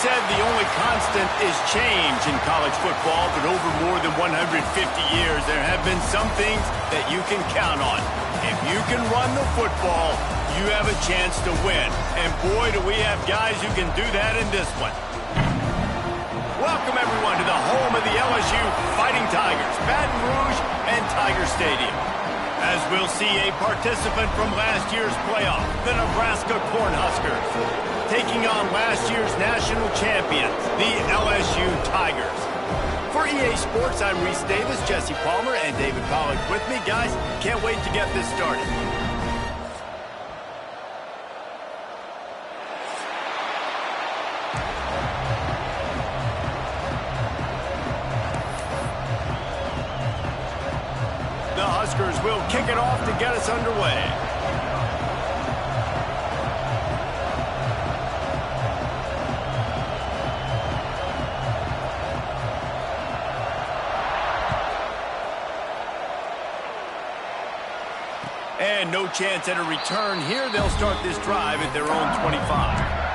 said the only constant is change in college football, but over more than 150 years, there have been some things that you can count on. If you can run the football, you have a chance to win. And boy, do we have guys who can do that in this one. Welcome, everyone, to the home of the LSU Fighting Tigers, Baton Rouge and Tiger Stadium. As we'll see a participant from last year's playoff, the Nebraska Cornhuskers, taking on last year's national champions, the LSU Tigers. For EA Sports, I'm Reese Davis, Jesse Palmer, and David Pollack with me. Guys, can't wait to get this started. The Huskers will kick it off to get us underway. And no chance at a return here. They'll start this drive at their own 25.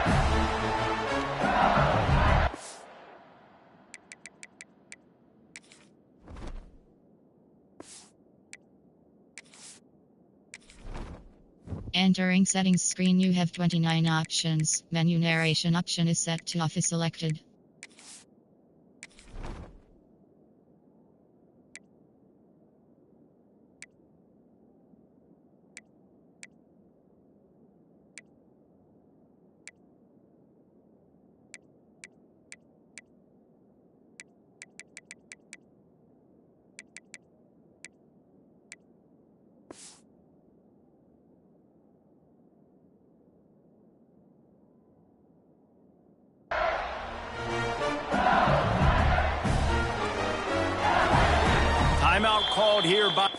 Entering settings screen, you have 29 options. Menu narration option is set to off is selected. Timeout called here by...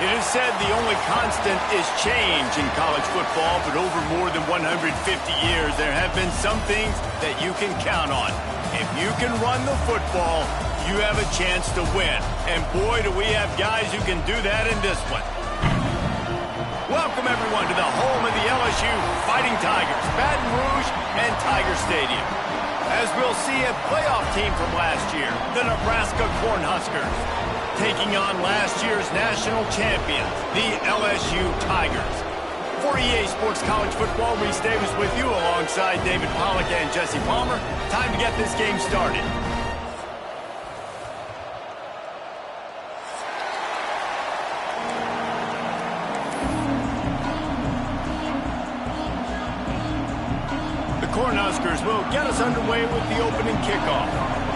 It is said the only constant is change in college football, but over more than 150 years, there have been some things that you can count on. If you can run the football, you have a chance to win. And boy, do we have guys who can do that in this one. Welcome, everyone, to the home of the LSU Fighting Tigers, Baton Rouge and Tiger Stadium. As we'll see, a playoff team from last year, the Nebraska Cornhuskers, taking on last year's national champions, the LSU Tigers. For EA Sports College Football, Reese Davis with you alongside David Pollack and Jesse Palmer. Time to get this game started. The Cornhuskers will get us underway with the opening kickoff.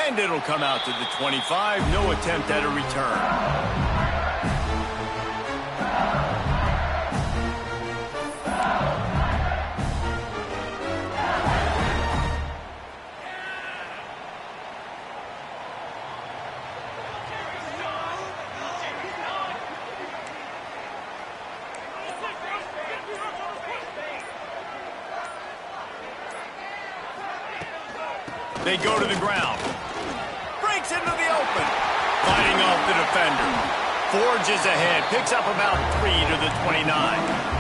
And it'll come out to the 25. No attempt at a return. They go to the ground. Breaks into the open. Fighting off the defender. Forges ahead. Picks up about 3 to the 29.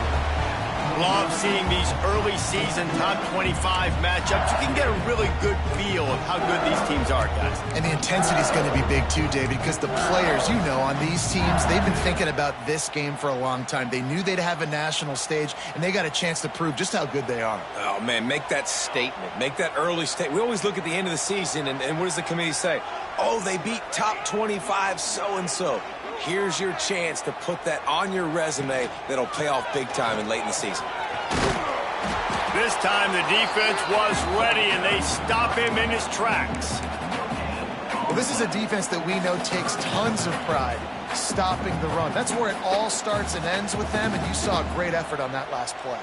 Love seeing these early season top 25 matchups. You can get a really good feel of how good these teams are, guys. And the intensity is going to be big too, David, because the players, you know, on these teams, they've been thinking about this game for a long time. They knew they'd have a national stage, and they got a chance to prove just how good they are. Oh, man, make that statement. Make that early statement. We always look at the end of the season, and what does the committee say? Oh, they beat top 25 so-and-so. Here's your chance to put that on your resume that'll pay off big time and late in the season. This time the defense was ready, and they stop him in his tracks. Well, this is a defense that we know takes tons of pride stopping the run. That's where it all starts and ends with them, and you saw a great effort on that last play.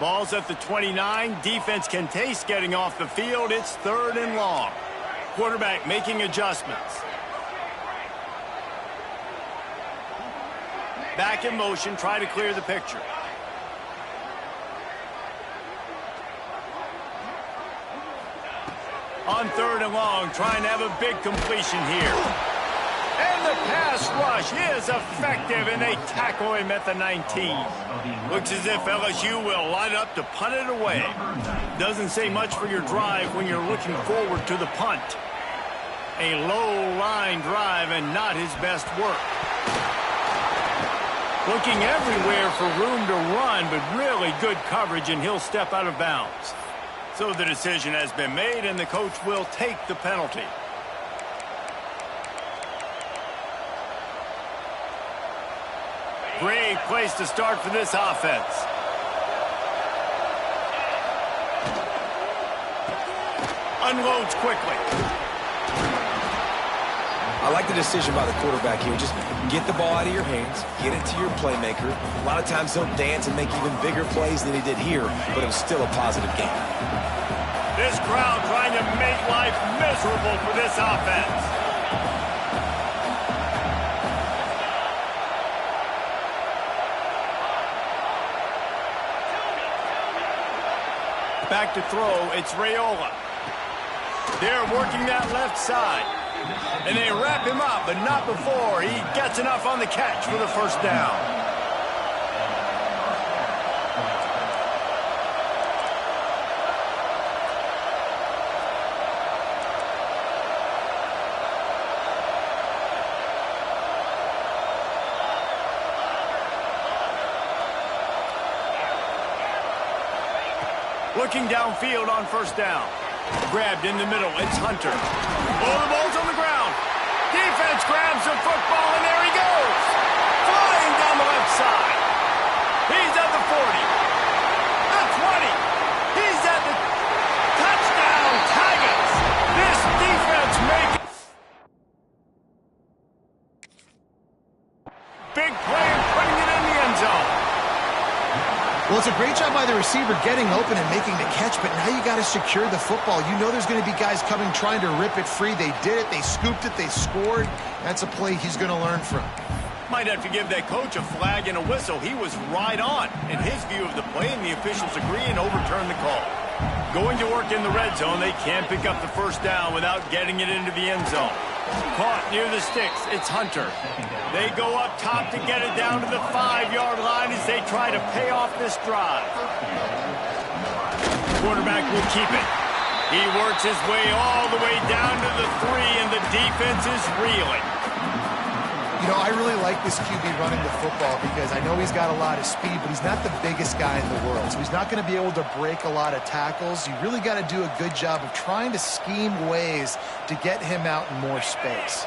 Ball's at the 29. Defense can taste getting off the field. It's 3rd and long. Quarterback making adjustments. Back in motion, try to clear the picture. On 3rd and long, trying to have a big completion here. And the pass rush is effective, and they tackle him at the 19. Looks as if LSU will line up to punt it away. Doesn't say much for your drive when you're looking forward to the punt. A low-line drive and not his best work. Looking everywhere for room to run, but really good coverage, and he'll step out of bounds. So the decision has been made, and the coach will take the penalty. Great place to start for this offense. Unloads quickly. I like the decision by the quarterback here. Just get the ball out of your hands, get it to your playmaker. A lot of times he'll dance and make even bigger plays than he did here, but it was still a positive game. This crowd trying to make life miserable for this offense. Back to throw, it's Raiola. They're working that left side. And they wrap him up, but not before he gets enough on the catch for the first down. Looking downfield on 1st down. Grabbed in the middle. It's Hunter. Oh, the ball's on the ground. Defense grabs the football, and there he goes. Flying down the left side. He's at the 40. The 20. He's at the touchdown. Tigers. This defense makes big play and putting it in the end Well, it's a great job by the receiver getting open and making the catch, but now you got to secure the football. You know there's going to be guys coming trying to rip it free. They did it. They scooped it. They scored. That's a play he's going to learn from. Might have to give that coach a flag and a whistle. He was right on in his view of the play, and the officials agree and overturn the call. Going to work in the red zone, they can't pick up the first down without getting it into the end zone. Caught near the sticks, it's Hunter. They go up top to get it down to the 5-yard line as they try to pay off this drive. Quarterback will keep it. He works his way all the way down to the 3, and the defense is reeling. You know, I really like this QB running the football because I know he's got a lot of speed, but he's not the biggest guy in the world. So he's not going to be able to break a lot of tackles. You really got to do a good job of trying to scheme ways to get him out in more space.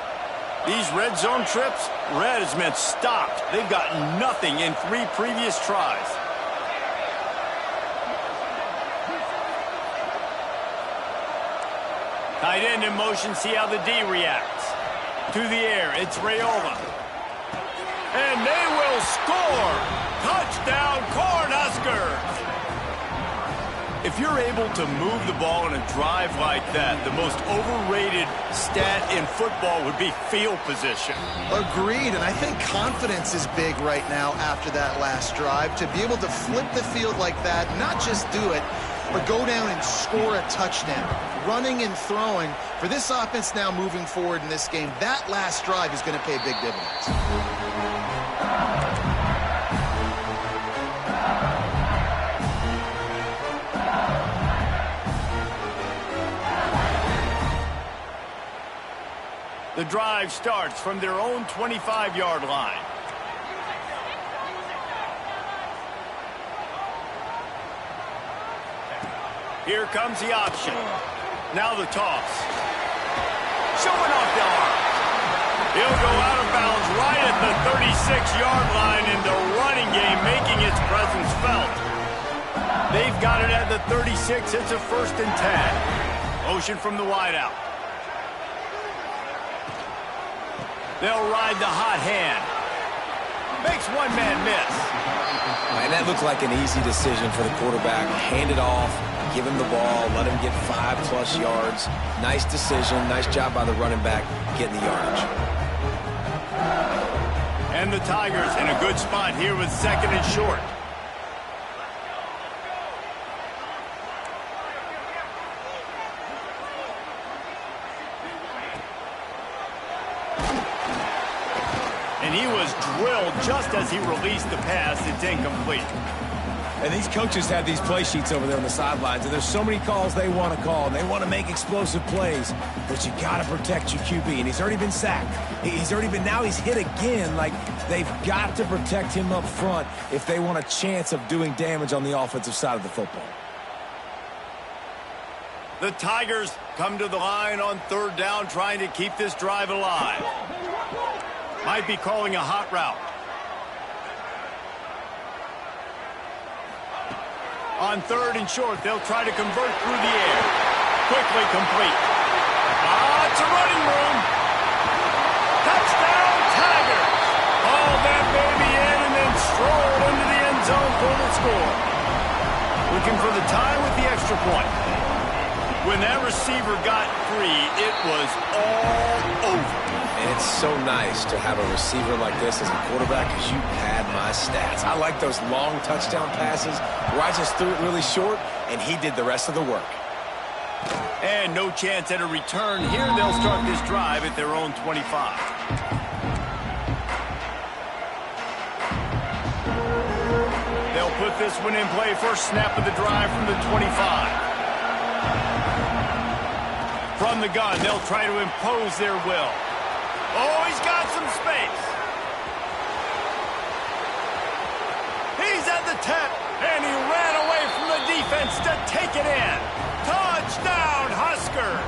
These red zone trips, red has meant stopped. They've got nothing in 3 previous tries. Tight end in motion, see how the D reacts. To the air, it's Raiola. And they will score! Touchdown, Cornhuskers! If you're able to move the ball in a drive like that, the most overrated stat in football would be field position. Agreed, and I think confidence is big right now after that last drive. To be able to flip the field like that, not just do it, but go down and score a touchdown. Running and throwing, for this offense now moving forward in this game, that last drive is going to pay big dividends. The drive starts from their own 25-yard line. Here comes the option. Now the toss. Showing off the arm. He'll go out of bounds right at the 36-yard line, and the running game making its presence felt. They've got it at the 36. It's a 1st and 10. Motion from the wideout. They'll ride the hot hand. Makes one man miss. And that looked like an easy decision for the quarterback. Hand it off, give him the ball, let him get 5+ yards. Nice decision, nice job by the running back getting the yardage. And the Tigers in a good spot here with 2nd and short. And he was drilled just as he released the pass. It's incomplete. And these coaches have these play sheets over there on the sidelines, and there's so many calls they want to call. They want to make explosive plays, but you got to protect your QB, and he's already been sacked. Now he's hit again. Like, they've got to protect him up front if they want a chance of doing damage on the offensive side of the football. The Tigers come to the line on 3rd down, trying to keep this drive alive. Might be calling a hot route. On 3rd and short, they'll try to convert through the air. Quickly complete. It's a running room. Touchdown, Tigers. Haul that baby in and then stroll into the end zone for the score. Looking for the tie with the extra point. When that receiver got free, it was all over. And it's so nice to have a receiver like this as a quarterback because you had my stats. I like those long touchdown passes where I just threw it really short and he did the rest of the work. And no chance at a return. Here they'll start this drive at their own 25. They'll put this one in play. First snap of the drive from the 25. From the gun, they'll try to impose their will. Oh, he's got some space. He's at the 10, and he ran away from the defense to take it in. Touchdown, Huskers.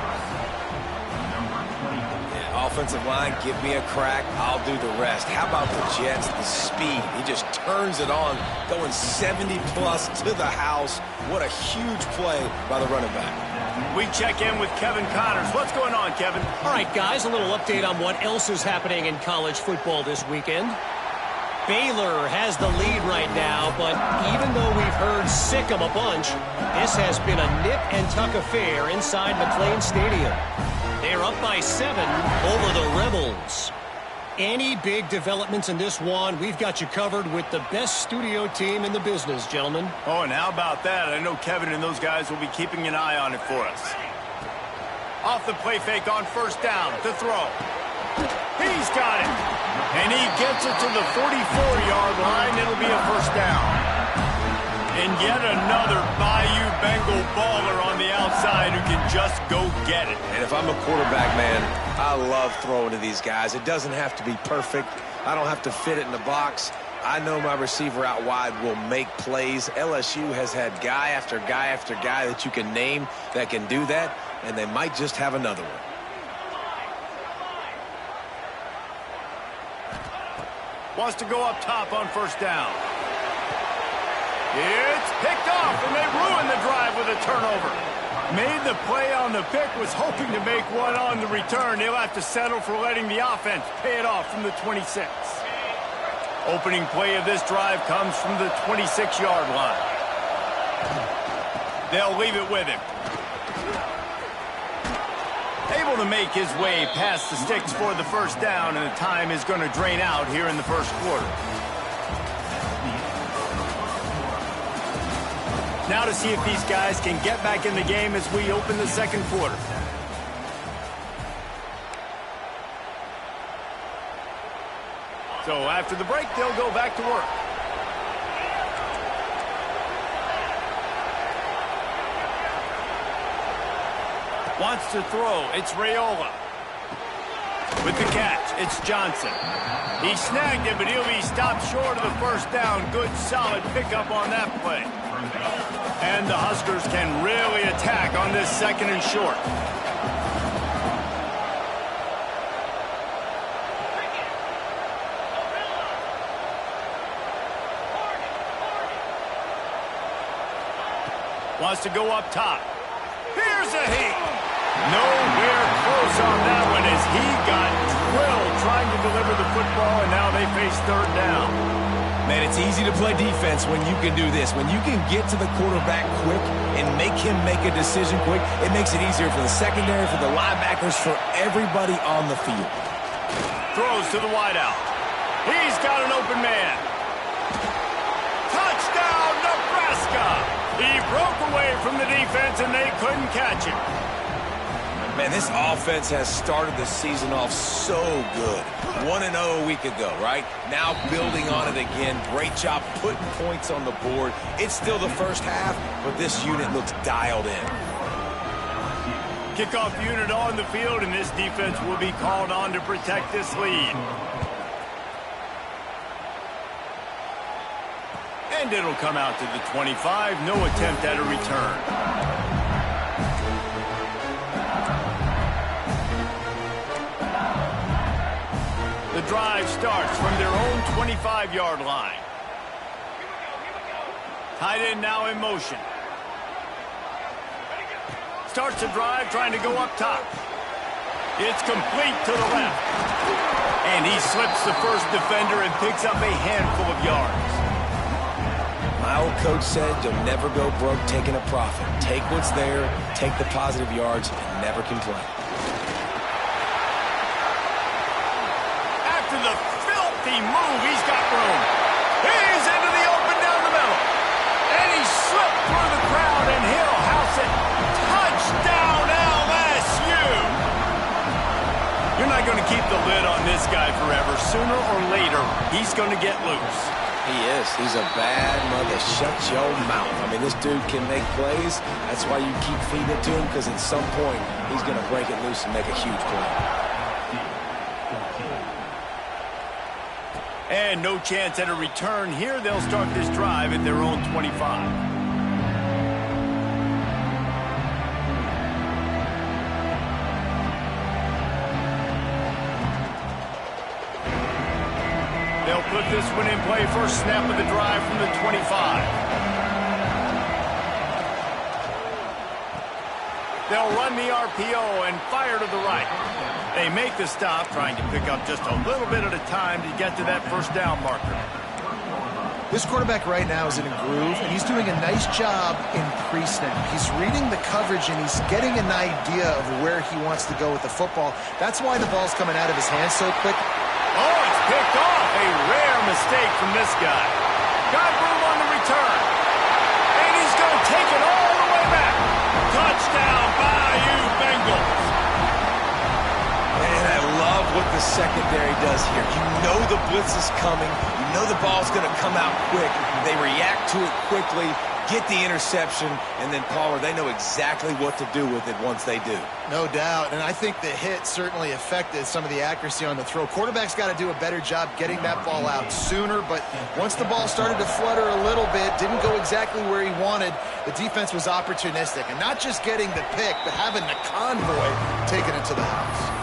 Yeah, offensive line, give me a crack. I'll do the rest. How about the Jets, the speed? He just turns it on, going 70-plus to the house. What a huge play by the running back. We check in with Kevin Connors. What's going on, Kevin? All right, guys, a little update on what else is happening in college football this weekend. Baylor has the lead right now, but even though we've heard sick 'em a bunch, this has been a nip-and-tuck affair inside McLean Stadium. They're up by 7 over the Rebels. Any big developments in this one, we've got you covered with the best studio team in the business, gentlemen. Oh, and how about that? I know Kevin and those guys will be keeping an eye on it for us. Off the play fake on first down to throw. He's got it. And he gets it to the 44-yard line. It'll be a first down. And yet another Bayou Bengal baller on the outside who can just go get it. And if I'm a quarterback, man, I love throwing to these guys. It doesn't have to be perfect. I don't have to fit it in the box. I know my receiver out wide will make plays. LSU has had guy after guy after guy that you can name that can do that, and they might just have another one. Wants to go up top on first down. It's picked off, and they ruin the drive with a turnover. Made the play on the pick, was hoping to make one on the return. They'll have to settle for letting the offense pay it off from the 26. Opening play of this drive comes from the 26-yard line. They'll leave it with him. Able to make his way past the sticks for the first down, and the time is going to drain out here in the first quarter. Now to see if these guys can get back in the game as we open the second quarter. So after the break, they'll go back to work. Wants to throw. It's Raiola. With the catch, it's Johnson. He snagged it, but he'll be stopped short of the first down. Good, solid pickup on that play. And the Huskers can really attack on this second and short. Wants to go up top. Here's a hit. Nowhere close on that one as he got drilled trying to deliver the football, and now they face third down. Man, it's easy to play defense when you can do this. When you can get to the quarterback quick and make him make a decision quick, it makes it easier for the secondary, for the linebackers, for everybody on the field. Throws to the wideout. He's got an open man. Touchdown, Nebraska! He broke away from the defense, and they couldn't catch him. Man, this offense has started the season off so good. 1-0 a week ago, right? Now building on it again. Great job putting points on the board. It's still the first half, but this unit looks dialed in. Kickoff unit on the field, and this defense will be called on to protect this lead. And it'll come out to the 25. No attempt at a return. The drive starts from their own 25-yard line. Tight end now in motion. Starts the drive trying to go up top. It's complete to the left. And he slips the first defender and picks up a handful of yards. My old coach said you'll never go broke taking a profit. Take what's there, take the positive yards, and never complain. After the filthy move, he's got room. He's into the open down the middle. And he slipped through the crowd, and he'll house it. Touchdown, LSU! You're not going to keep the lid on this guy forever. Sooner or later, he's going to get loose. He is. He's a bad mother. Shut your mouth. I mean, this dude can make plays. That's why you keep feeding it to him, because at some point, he's going to break it loose and make a huge play. And no chance at a return here. They'll start this drive at their own 25. They'll put this one in play. First snap of the drive from the 25. They'll run the RPO and fire to the right. They make the stop, trying to pick up just a little bit at a time to get to that first down marker. This quarterback right now is in a groove, and he's doing a nice job in pre-snap. He's reading the coverage, and he's getting an idea of where he wants to go with the football. That's why the ball's coming out of his hands so quick. Oh, it's picked off. A rare mistake from this guy. Got room on the return. And he's going to take it all the way back. Touchdown, Bayou Bengals. And I love what the secondary does here. You know the blitz is coming. You know the ball's going to come out quick. They react to it quickly, get the interception, and then, Palmer, they know exactly what to do with it once they do. No doubt, and I think the hit certainly affected some of the accuracy on the throw. Quarterback's got to do a better job getting that ball out sooner, but once the ball started to flutter a little bit, didn't go exactly where he wanted, the defense was opportunistic. And not just getting the pick, but having the convoy taking it to the house.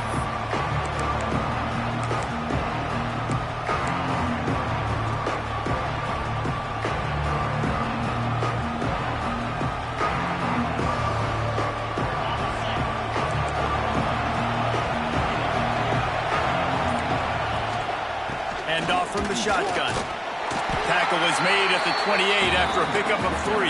Off from the shotgun. Tackle is made at the 28 after a pickup of 3.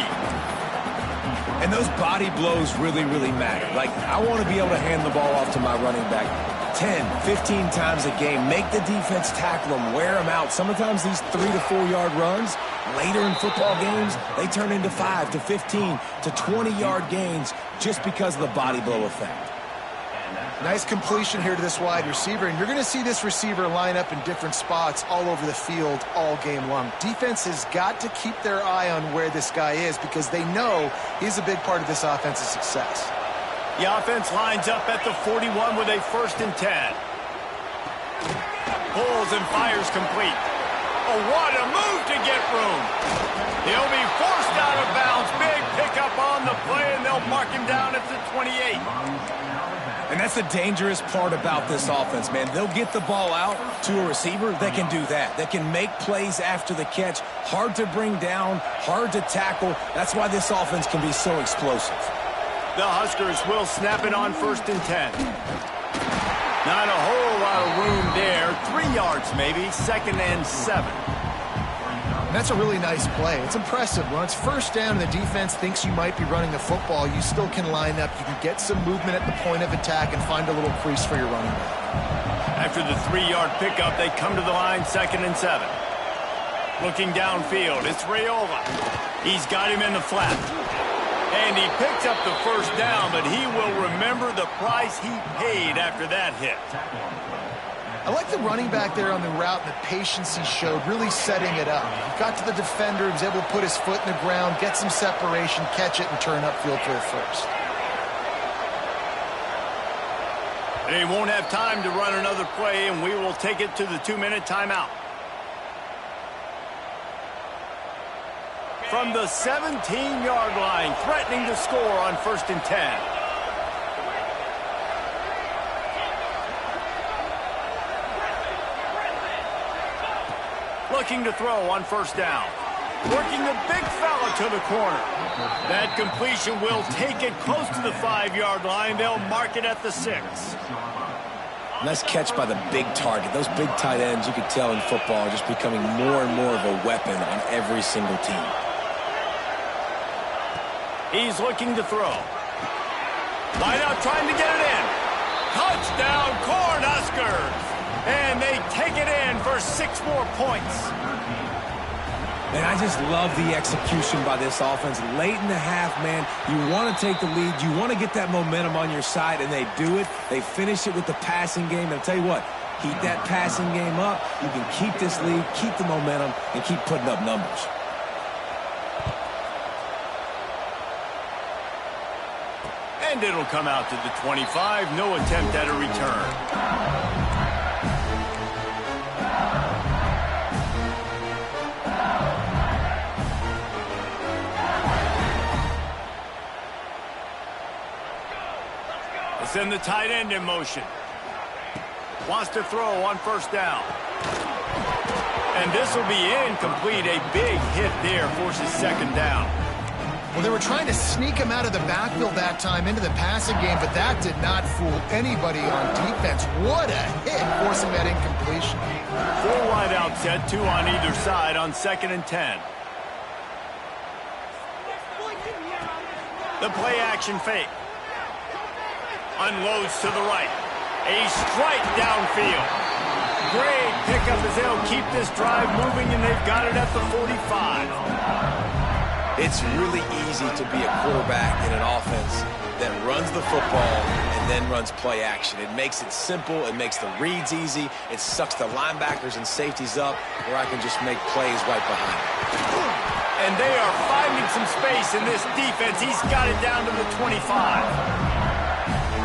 And those body blows really, really matter. Like, I want to be able to hand the ball off to my running back 10, 15 times a game. Make the defense tackle them, wear them out. Sometimes these 3 to 4 yard runs, later in football games, they turn into 5 to 15 to 20 yard gains just because of the body blow effect. Nice completion here to this wide receiver, and you're going to see this receiver line up in different spots all over the field all game long. Defense has got to keep their eye on where this guy is because they know he's a big part of this offense's success. The offense lines up at the 41 with a 1st and 10. Pulls and fires complete. Oh, what a move to get room. He'll be forced out of bounds. Big pickup on the play, and they'll mark him down at the 28. And that's the dangerous part about this offense, man. They'll get the ball out to a receiver that can do that. That can make plays after the catch. Hard to bring down, hard to tackle. That's why this offense can be so explosive. The Huskers will snap it on 1st and 10. Not a whole lot of room there. 3 yards maybe, 2nd and 7. And that's a really nice play. It's impressive. When it's 1st down and the defense thinks you might be running the football, you still can line up. You can get some movement at the point of attack and find a little crease for your running back. After the 3 yard pickup, they come to the line 2nd and 7. Looking downfield, it's Raiola. He's got him in the flat. And he picks up the 1st down, but he will remember the price he paid after that hit. I like the running back there on the route and the patience he showed, really setting it up. He got to the defender, he was able to put his foot in the ground, get some separation, catch it, and turn upfield for a 1st. They won't have time to run another play, and we will take it to the 2-minute timeout. From the 17-yard line, threatening to score on 1st and 10. Looking to throw on 1st down. Working the big fella to the corner. That completion will take it close to the 5-yard line. They'll mark it at the 6. Nice catch by the big target. Those big tight ends, you could tell in football, are just becoming more and more of a weapon on every single team. He's looking to throw. Line out trying to get it in. Touchdown, Cornhuskers! And they take it in for 6 more points. And I just love the execution by this offense. Late in the half, man, you want to take the lead. You want to get that momentum on your side, and they do it. They finish it with the passing game. And I'll tell you what, keep that passing game up. You can keep this lead, keep the momentum, and keep putting up numbers. And it'll come out to the 25. No attempt at a return. Send the tight end in motion. Wants to throw on 1st down. And this will be incomplete. A big hit there forces 2nd down. Well, they were trying to sneak him out of the backfield that time into the passing game, but that did not fool anybody on defense. What a hit, forcing that incomplete. completion. 4 wide out set, 2 on either side on 2nd and 10. The play action fake. Unloads to the right. A strike downfield. Great pickup as they'll keep this drive moving, and they've got it at the 45. It's really easy to be a quarterback in an offense that runs the football and then runs play action. It makes it simple. It makes the reads easy. It sucks the linebackers and safeties up where I can just make plays right behind them. And they are finding some space in this defense. He's got it down to the 25.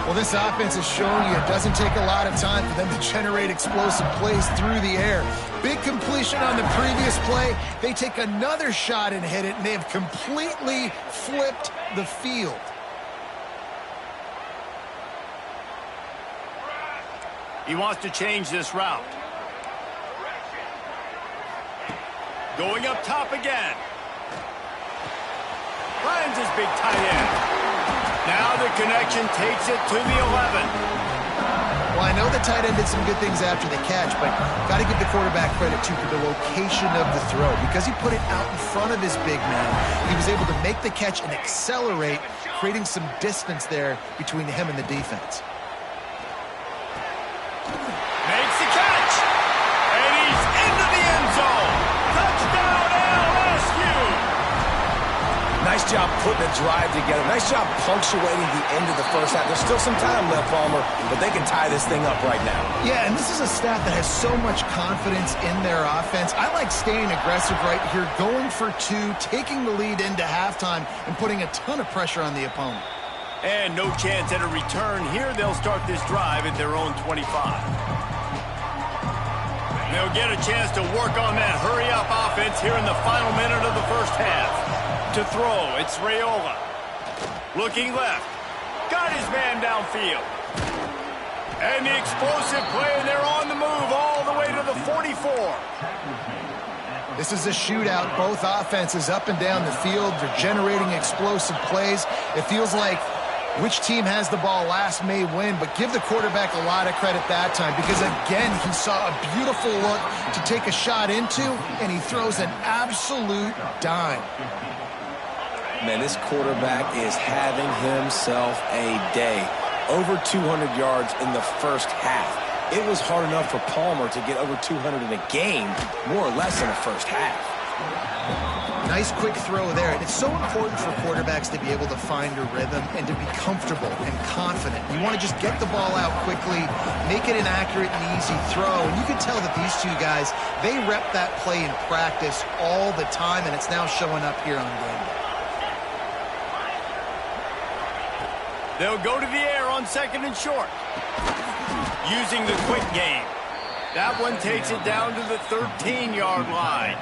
Well, this offense is showing you it doesn't take a lot of time for them to generate explosive plays through the air. Big completion on the previous play. They take another shot and hit it, and they have completely flipped the field. He wants to change this route. Going up top again. Finds his big tight end. Now the connection takes it to the 11. Well, I know the tight end did some good things after the catch, but got to give the quarterback credit, too, for the location of the throw. Because he put it out in front of his big man, he was able to make the catch and accelerate, creating some distance there between him and the defense. Makes the catch, and he's into the end zone. Touchdown, LSU! Nice job putting a drive together. Nice job punctuating the end of the first half. There's still some time left, Palmer, but they can tie this thing up right now. Yeah, and this is a staff that has so much confidence in their offense. I like staying aggressive right here, going for 2, taking the lead into halftime, and putting a ton of pressure on the opponent. And no chance at a return here. They'll start this drive at their own 25. They'll get a chance to work on that hurry-up offense here in the final minute of the first half. To throw, it's Raiola. Looking left. Got his man downfield. And the explosive play, and they're on the move all the way to the 44. This is a shootout. Both offenses up and down the field. They're generating explosive plays. It feels like which team has the ball last may win, but give the quarterback a lot of credit that time because, again, he saw a beautiful look to take a shot into, and he throws an absolute dime. Man, this quarterback is having himself a day. Over 200 yards in the first half. It was hard enough for Palmer to get over 200 in a game, more or less in the first half. Nice quick throw there. And it's so important for quarterbacks to be able to find a rhythm and to be comfortable and confident. You want to just get the ball out quickly, make it an accurate and easy throw. And you can tell that these two guys, they rep that play in practice all the time, and it's now showing up here on game day. They'll go to the air on 2nd and short. Using the quick game. That one takes it down to the 13-yard line.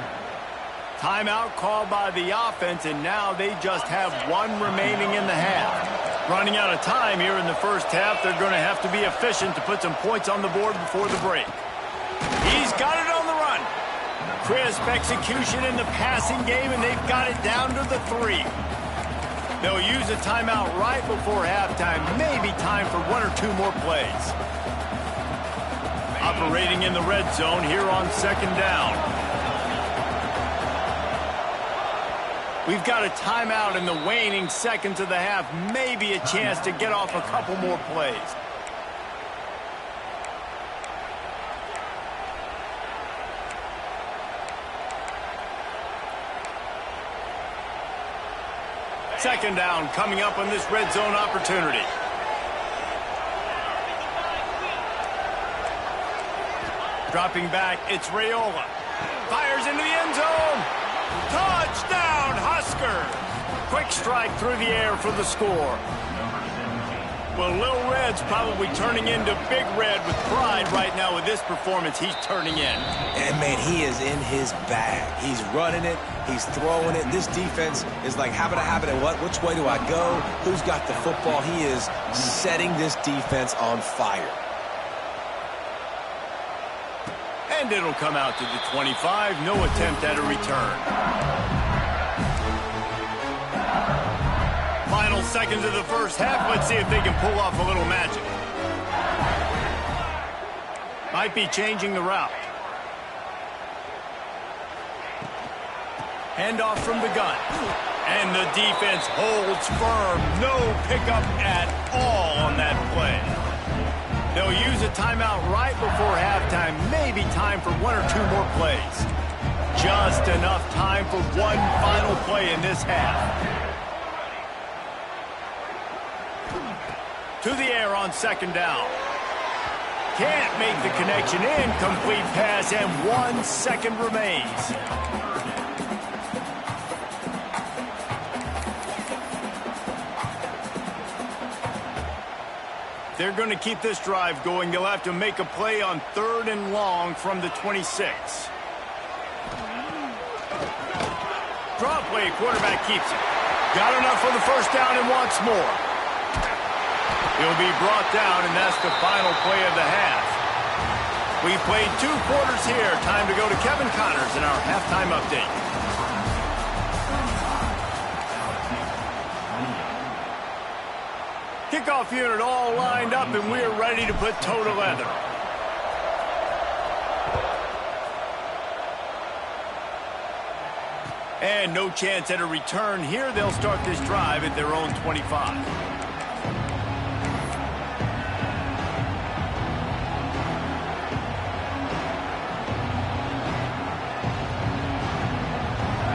Timeout called by the offense, and now they just have 1 remaining in the half. Running out of time here in the first half, they're going to have to be efficient to put some points on the board before the break. He's got it on the run. Crisp execution in the passing game, and they've got it down to the 3. They'll use a timeout right before halftime. Maybe time for 1 or 2 more plays. Operating in the red zone here on 2nd down. We've got a timeout in the waning seconds of the half. Maybe a chance to get off a couple more plays. Second down coming up on this red zone opportunity. Dropping back, it's Raiola. Fires into the end zone. Touchdown, Husker. Quick strike through the air for the score. Well, Lil Red's probably turning into Big Red with pride right now with this performance he's turning in. And, man, he is in his bag. He's running it. He's throwing it. This defense is like, have it, which way do I go? Who's got the football? He is setting this defense on fire. And it'll come out to the 25. No attempt at a return. Final seconds of the first half. Let's see if they can pull off a little magic. Might be changing the route. Handoff from the gun. And the defense holds firm. No pickup at all on that play. They'll use a timeout right before halftime. Maybe time for one or two more plays. Just enough time for one final play in this half. To the air on second down. Can't make the connection. Incomplete pass, and 1 second remains. They're going to keep this drive going. They'll have to make a play on 3rd and long from the 26. Draw play, quarterback keeps it. Got enough for the first down and wants more. He'll be brought down, and that's the final play of the half. We played 2 quarters here. Time to go to Kevin Connors in our halftime update. Kickoff unit all lined up, and we're ready to put toe to leather. And no chance at a return here. They'll start this drive at their own 25.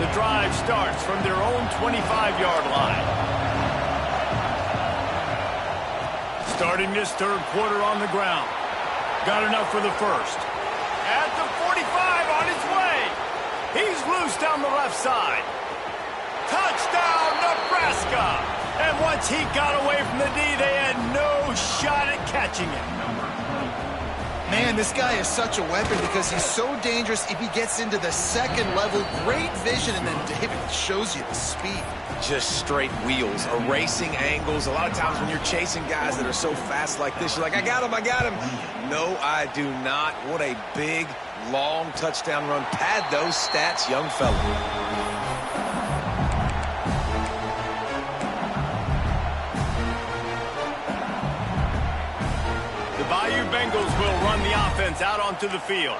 The drive starts from their own 25-yard line. Starting this 3rd quarter on the ground. Got enough for the first. At the 45 on his way. He's loose down the left side. Touchdown, Nebraska! And once he got away from the D, they had no shot at catching him. Man, this guy is such a weapon because he's so dangerous if he gets into the second level. Great vision, and then David shows you the speed. Just straight wheels, erasing angles. A lot of times when you're chasing guys that are so fast like this, you're like, I got him, I got him. No, I do not. What a big, long touchdown run. Pad those stats, young fella. Bengals will run the offense out onto the field.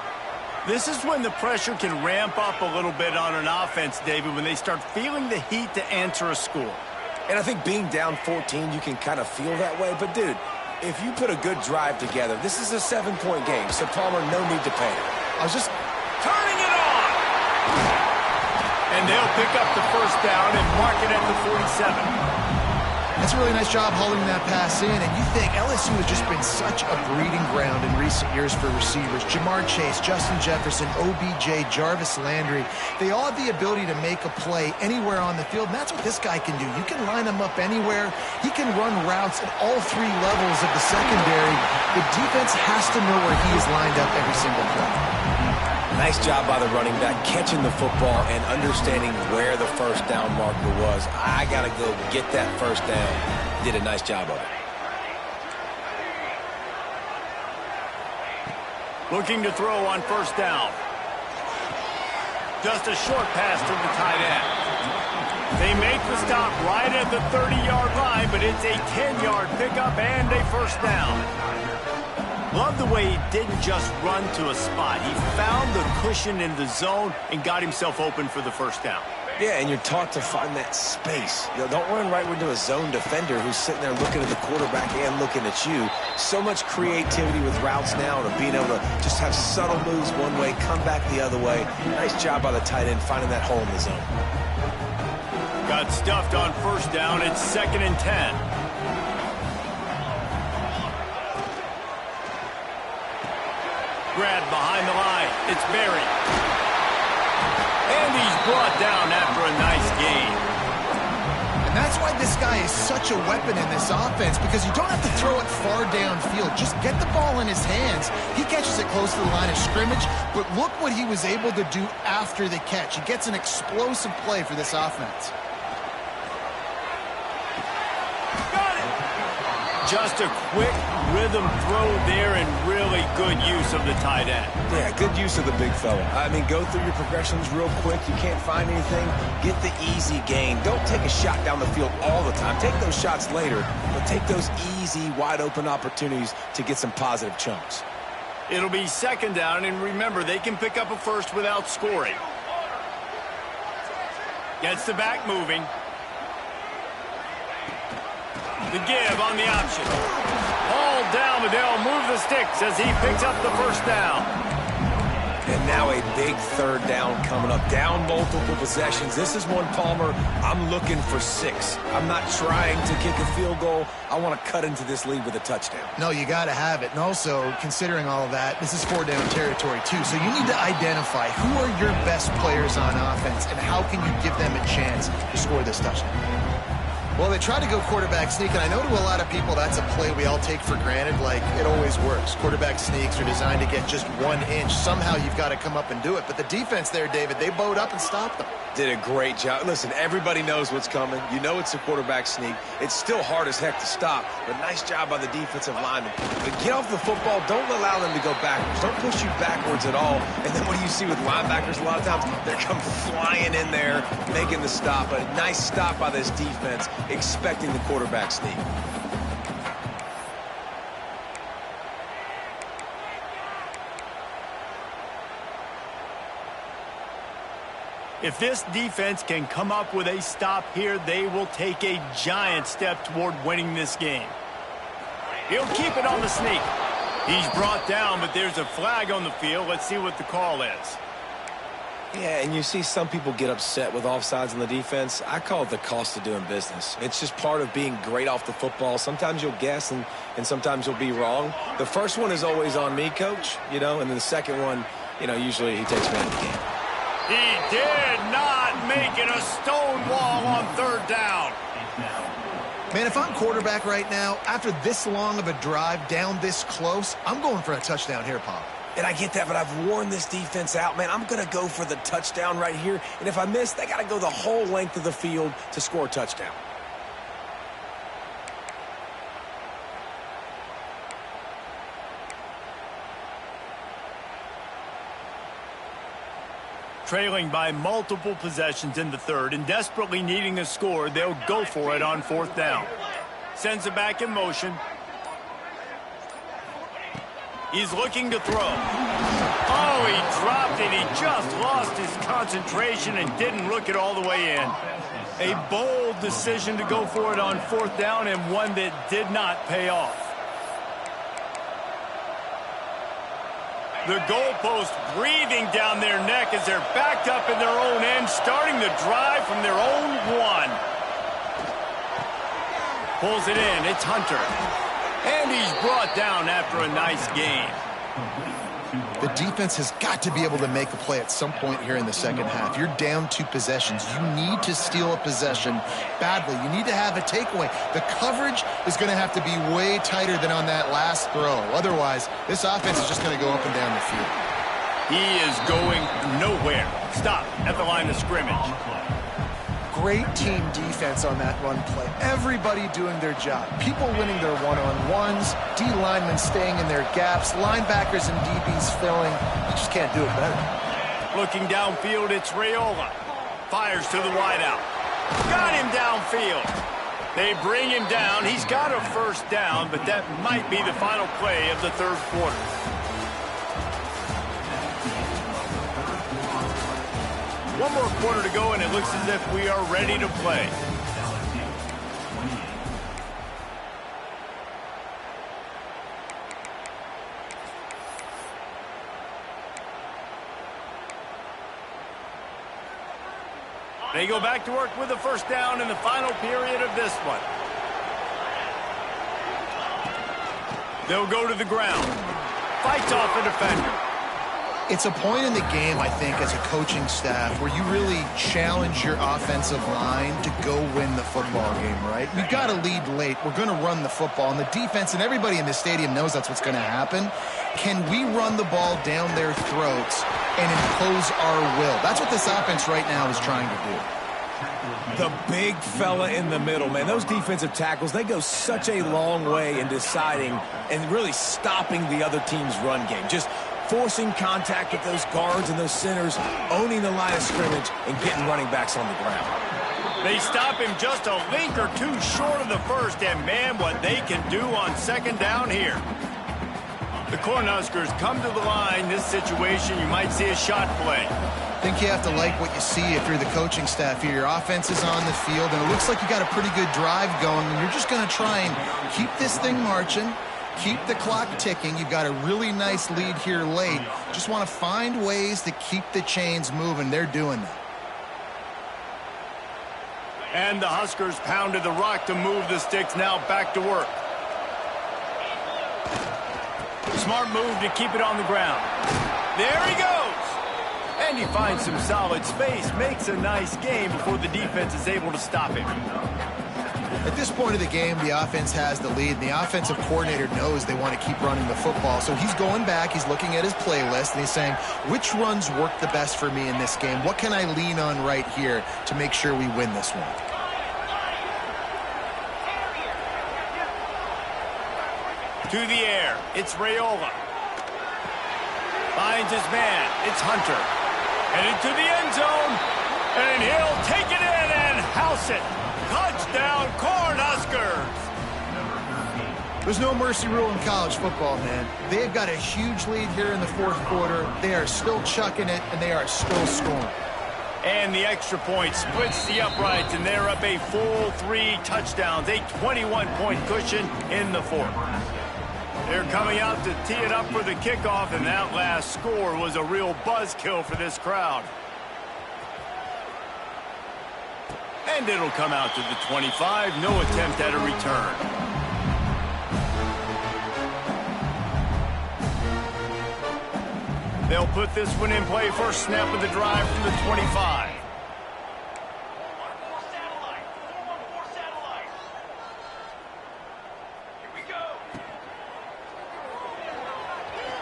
This is when the pressure can ramp up a little bit on an offense, David, when they start feeling the heat to answer a score. And I think being down 14, you can kind of feel that way. But, dude, if you put a good drive together, this is a 7-point game, so Palmer, no need to panic. I was just turning it on. And they'll pick up the first down and mark it at the 47. That's a really nice job hauling that pass in, and you think LSU has just been such a breeding ground in recent years for receivers. Jamar Chase, Justin Jefferson, OBJ, Jarvis Landry, they all have the ability to make a play anywhere on the field, and that's what this guy can do. You can line him up anywhere. He can run routes at all 3 levels of the secondary. The defense has to know where he is lined up every single play. Nice job by the running back, catching the football and understanding where the first down marker was. I got to go get that first down. Did a nice job of it. Looking to throw on first down. Just a short pass to the tight end. They make the stop right at the 30-yard line, but it's a 10-yard pickup and a first down. Love the way he didn't just run to a spot. He found the cushion in the zone and got himself open for the first down. Yeah, and you're taught to find that space. You know, don't run right into a zone defender who's sitting there looking at the quarterback and looking at you. So much creativity with routes now and being able to just have subtle moves one way, come back the other way. Nice job by the tight end finding that hole in the zone. Got stuffed on first down. It's 2nd and 10. Grab behind the line. It's Berry. And he's brought down after a nice gain. And that's why this guy is such a weapon in this offense, because you don't have to throw it far downfield. Just get the ball in his hands. He catches it close to the line of scrimmage, but look what he was able to do after the catch. He gets an explosive play for this offense. Just a quick rhythm throw there and really good use of the tight end. Yeah, good use of the big fella. I mean, go through your progressions real quick. You can't find anything. Get the easy gain. Don't take a shot down the field all the time. Take those shots later, but take those easy, wide-open opportunities to get some positive chunks. It'll be second down, and remember, they can pick up a first without scoring. Gets the back moving. The give on the option. All down, but they'll move the sticks as he picks up the first down. And now a big third down coming up. Down multiple possessions. This is one, Palmer, I'm looking for 6. I'm not trying to kick a field goal. I want to cut into this lead with a touchdown. No, you got to have it. And also, considering all of that, this is 4-down territory, too. So you need to identify who are your best players on offense and how can you give them a chance to score this touchdown. Well, they try to go quarterback sneak, and I know to a lot of people that's a play we all take for granted, like it always works. Quarterback sneaks are designed to get just 1 inch. Somehow you've got to come up and do it. But the defense there, David, they bowed up and stopped them. Did a great job. Listen, everybody knows what's coming. You know it's a quarterback sneak. It's still hard as heck to stop, but nice job by the defensive lineman. But get off the football. Don't allow them to go backwards. Don't push you backwards at all. And then what do you see with linebackers a lot of times? They come flying in there, making the stop. A nice stop by this defense, expecting the quarterback sneak. If this defense can come up with a stop here, they will take a giant step toward winning this game. He'll keep it on the sneak. He's brought down, but there's a flag on the field. Let's see what the call is. Yeah, and you see some people get upset with offsides on the defense. I call it the cost of doing business. It's just part of being great off the football. Sometimes you'll guess and sometimes you'll be wrong. The first one is always on me, Coach, and then the second one, usually he takes me out of the game. He did not make it a stone wall on third down. Man, if I'm quarterback right now, after this long of a drive down this close, I'm going for a touchdown here, Paul. And I get that, but I've worn this defense out, man. I'm going to go for the touchdown right here. And if I miss, they got to go the whole length of the field to score a touchdown. Trailing by multiple possessions in the third and desperately needing a score, they'll go for it on fourth down. Sends it back in motion. He's looking to throw. Oh, he dropped it. He just lost his concentration and didn't look it all the way in. A bold decision to go for it on fourth down and one that did not pay off. The goalpost breathing down their neck as they're backed up in their own end, starting the drive from their own one. Pulls it in. It's Hunter. And he's brought down after a nice game. The defense has got to be able to make a play at some point here in the second half. You're down 2 possessions. You need to steal a possession badly. You need to have a takeaway. The coverage is going to have to be way tighter than on that last throw. Otherwise, this offense is just going to go up and down the field. He is going nowhere. Stop at the line of scrimmage. Great team defense on that run play. Everybody doing their job. People winning their one-on-ones, D linemen staying in their gaps, linebackers and DBs filling. You just can't do it better. Looking downfield, it's Raiola. Fires to the wideout. Got him downfield. They bring him down. He's got a first down, but that might be the final play of the third quarter. One more quarter to go, and it looks as if we are ready to play. They go back to work with the first down in the final period of this one. They'll go to the ground. Fights off a defender. It's a point in the game, I think, as a coaching staff where you really challenge your offensive line to go win the football game, right? We've got to lead late. We're going to run the football, and the defense and everybody in the stadium knows that's what's going to happen. Can we run the ball down their throats and impose our will? That's what this offense right now is trying to do. The big fella in the middle, man. Those defensive tackles, they go such a long way in deciding and really stopping the other team's run game. Just forcing contact with those guards and those centers, owning the line of scrimmage, and getting running backs on the ground. They stop him just a link or two short of the first, and man, what they can do on second down here. The Cornhuskers come to the line. This situation, you might see a shot play. I think you have to like what you see if you're the coaching staff here. Your offense is on the field, and it looks like you got a pretty good drive going, and you're just going to try and keep this thing marching, keep the clock ticking. You've got a really nice lead here late. Just want to find ways to keep the chains moving. They're doing that. And the Huskers pounded the rock to move the sticks. Now back to work. Smart move to keep it on the ground. There he goes. And he finds some solid space, makes a nice game before the defense is able to stop him. At this point of the game, the offense has the lead, and the offensive coordinator knows they want to keep running the football. So he's going back, he's looking at his playlist, and he's saying, which runs work the best for me in this game? What can I lean on right here to make sure we win this one? To the air, it's Raiola. Finds his man, it's Hunter. Headed to the end zone, and he'll take it in and house it. Touchdown, Cornhuskers! There's no mercy rule in college football, man. They've got a huge lead here in the fourth quarter. They are still chucking it, and they are still scoring. And the extra point splits the uprights, and they're up a full 3 touchdowns, a 21-point cushion in the fourth. They're coming out to tee it up for the kickoff, and that last score was a real buzzkill for this crowd. And it'll come out to the 25. No attempt at a return. They'll put this one in play. First snap of the drive from the 25.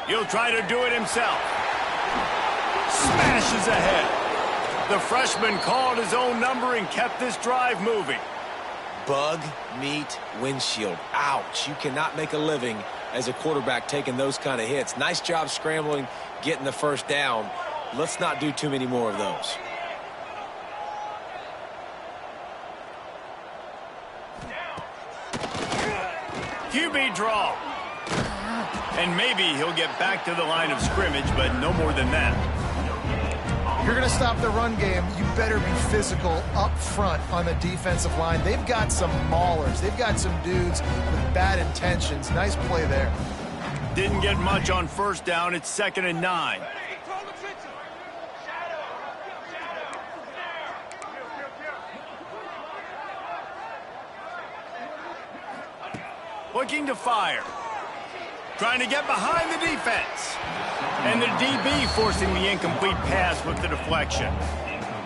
He'll try to do it himself. Smashes ahead. The freshman called his own number and kept this drive moving. Bug, meat, windshield. Ouch. You cannot make a living as a quarterback taking those kind of hits. Nice job scrambling, getting the first down. Let's not do too many more of those. QB draw. And maybe he'll get back to the line of scrimmage, but no more than that. If you're going to stop the run game, you better be physical up front on the defensive line. They've got some maulers. They've got some dudes with bad intentions. Nice play there. Didn't get much on first down. It's 2nd and 9. Looking to fire. Trying to get behind the defense. And the DB forcing the incomplete pass with the deflection.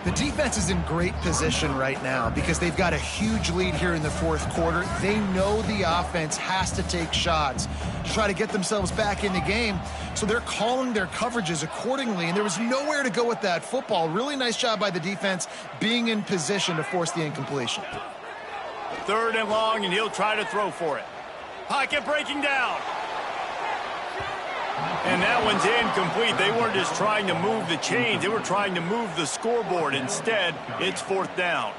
The defense is in great position right now because they've got a huge lead here in the fourth quarter. They know the offense has to take shots to try to get themselves back in the game. So they're calling their coverages accordingly, and there was nowhere to go with that football. Really nice job by the defense being in position to force the incompletion. 3rd and long, and he'll try to throw for it. Pocket breaking down. And that one's incomplete. They weren't just trying to move the chains. They were trying to move the scoreboard. Instead, it's 4th down.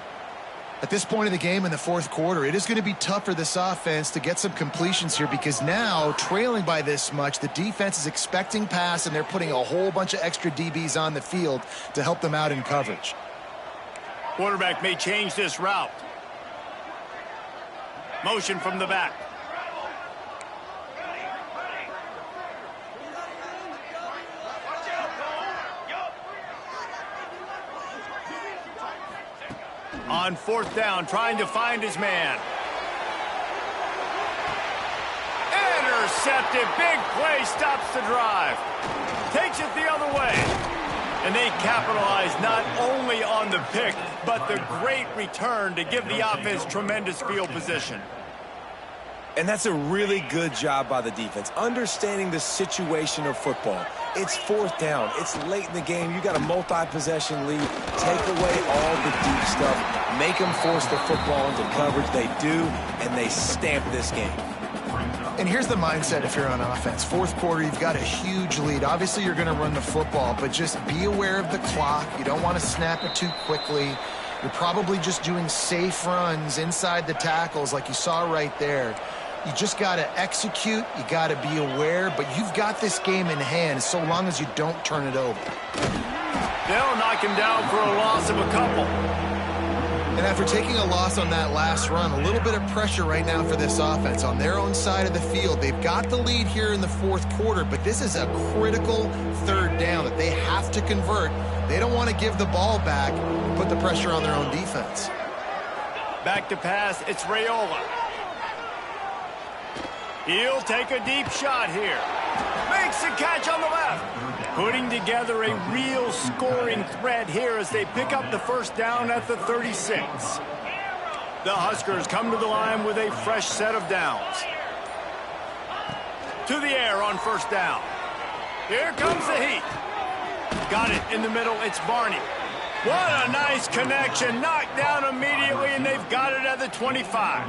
At this point of the game in the fourth quarter, it is going to be tough for this offense to get some completions here because now, trailing by this much, the defense is expecting pass, and they're putting a whole bunch of extra DBs on the field to help them out in coverage. Quarterback may change this route. Motion from the back. On 4th down, trying to find his man. Intercepted. Big play, stops the drive. Takes it the other way. And they capitalize not only on the pick, but the great return to give the offense tremendous field position. And that's a really good job by the defense, understanding the situation of football. It's 4th down. It's late in the game. You got a multi-possession lead. Take away all the deep stuff. Make them force the football into coverage. They do, and they stamp this game. And here's the mindset if you're on offense. Fourth quarter, you've got a huge lead. Obviously, you're going to run the football, but just be aware of the clock. You don't want to snap it too quickly. You're probably just doing safe runs inside the tackles like you saw right there. You just got to execute. You got to be aware, but you've got this game in hand so long as you don't turn it over. They'll knock him down for a loss of a couple. And after taking a loss on that last run, a little bit of pressure right now for this offense on their own side of the field. They've got the lead here in the fourth quarter, but this is a critical third down that they have to convert. They don't want to give the ball back and put the pressure on their own defense. Back to pass, it's Raiola. He'll take a deep shot here. Makes the catch on the left. Putting together a real scoring threat here as they pick up the first down at the 36. The Huskers come to the line with a fresh set of downs. To the air on first down. Here comes the heat. Got it in the middle, it's Barney. What a nice connection. Knocked down immediately, and they've got it at the 25.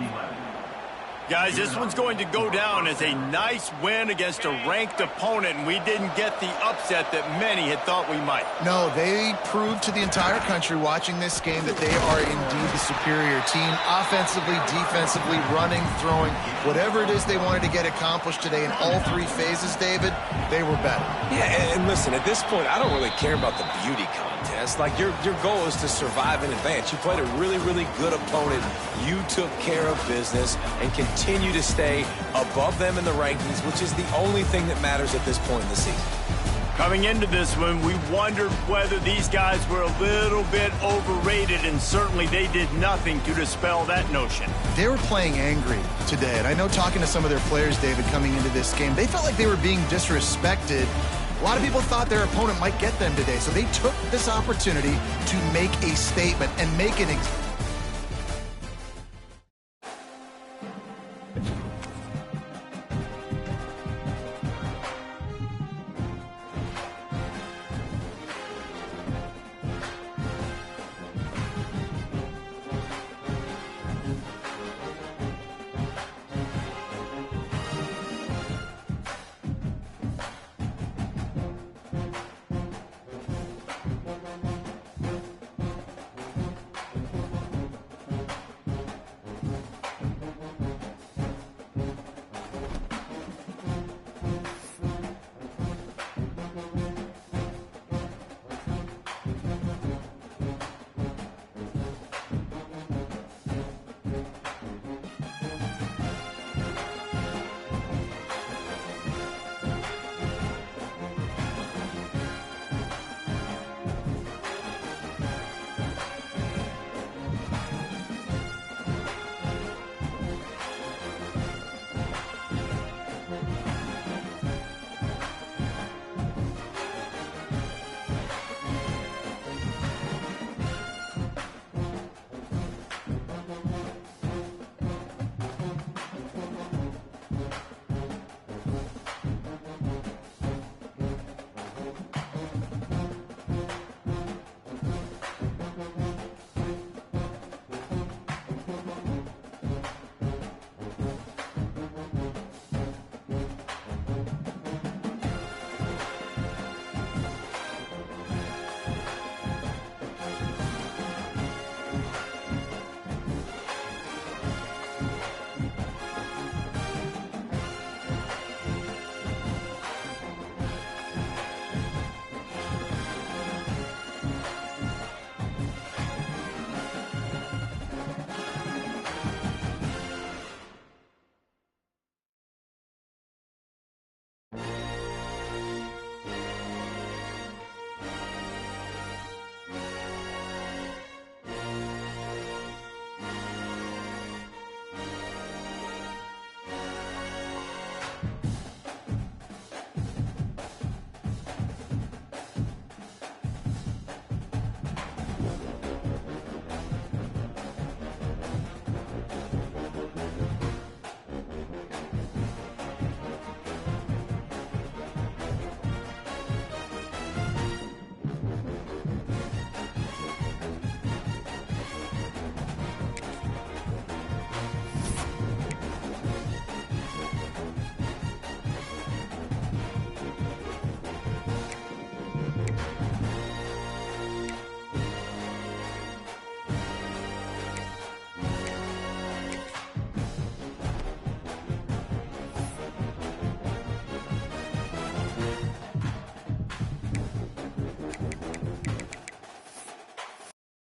Guys, this one's going to go down as a nice win against a ranked opponent, and we didn't get the upset that many had thought we might. No, they proved to the entire country watching this game that they are indeed the superior team. Offensively, defensively, running, throwing, whatever it is they wanted to get accomplished today in all three phases, David, they were better. Yeah, and listen, at this point, I don't really care about the beauty contest. Like, your goal is to survive and advance. You played a really, really good opponent. You took care of business and continue to stay above them in the rankings, which is the only thing that matters at this point in the season. Coming into this one, we wondered whether these guys were a little bit overrated, and certainly they did nothing to dispel that notion. They were playing angry today, and I know talking to some of their players, David, coming into this game, they felt like they were being disrespected. A lot of people thought their opponent might get them today, so they took this opportunity to make a statement and make an